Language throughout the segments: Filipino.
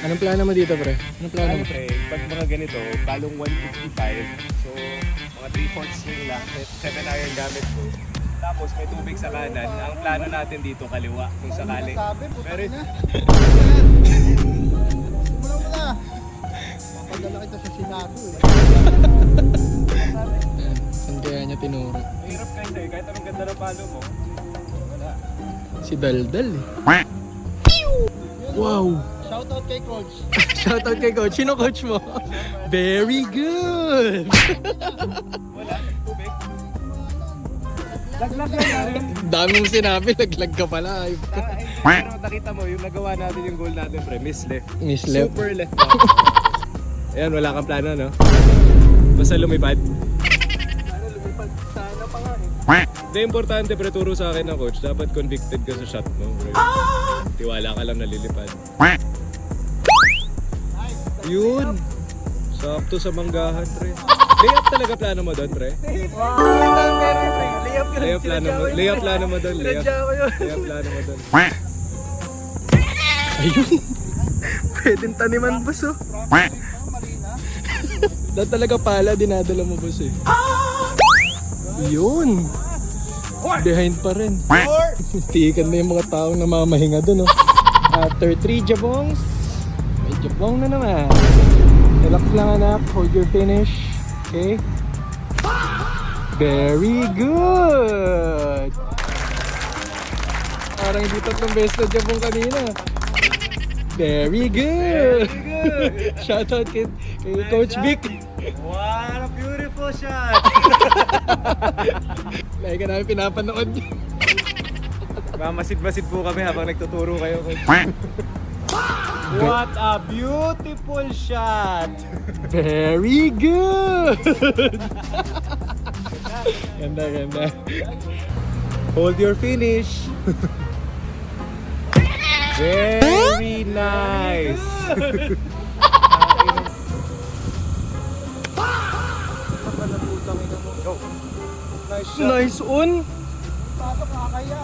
Anong plano mo dito, pre? Anong plano mo? Pre, pag mga ganito, palong 155. So, mga 3/4 swing lang. 7 iron gamit ko. Tapos may tubig sa kanan. Ang plano natin dito kaliwa kung sakali. Pero Mula. Papadala kita sa Senado eh. Ayan, saan kaya niya tinuro? mahirap kasi kahit anong ganda ng palo mo. Wala. Si Daldal eh. Wow! Shoutout kay Coach. Shoutout kay coach. Sino coach mo? Very good! Wala. Tubig. Laglag yan. Dami mong sinabi, laglag ka pala. Pero nakita mo, yung nagawa natin yung goal natin, pre, miss left. Miss left. Super left. Ayan, wala kang plano, no? Basta lumipad. Ano, lumipad? Sana pa nga eh. Hindi, importante, pre, turo sa akin ng coach. Dapat convicted ka sa shot mo, pre. Tiwala ka lang nalilipad. Yun! Sakto sa manggahan, pre. Layup talaga plano mo doon, pre? Layup plano mo. Layup plano mo doon. Layup plano mo doon. Ayun! Pwedeng taniman, boss, oh. Dahil talaga pala, dinadala mo, boss, eh. Yun! Behind pa rin. Tikan na yung mga taong namamahinga doon, oh. After 3 jabongs, may jabong na naman. Relax lang, anak. Hold your finish. Okay? Very good! Parang hindi tatlong beses na jabong kanina. Very good! Shoutout kay Coach Vic. What a beautiful shot! Lagi ka namin pinapanood. Mamasid-masid po kami habang nagtuturo kayo. What a beautiful shot! Very good! Ganda, ganda. Hold your finish. Very nice. Nice shot. Nice on! Patok kakaya.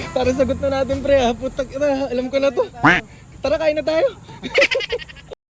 Tara, sagot na natin, pre, ha? Putak ina, alam ko na to. Tara, kain na tayo.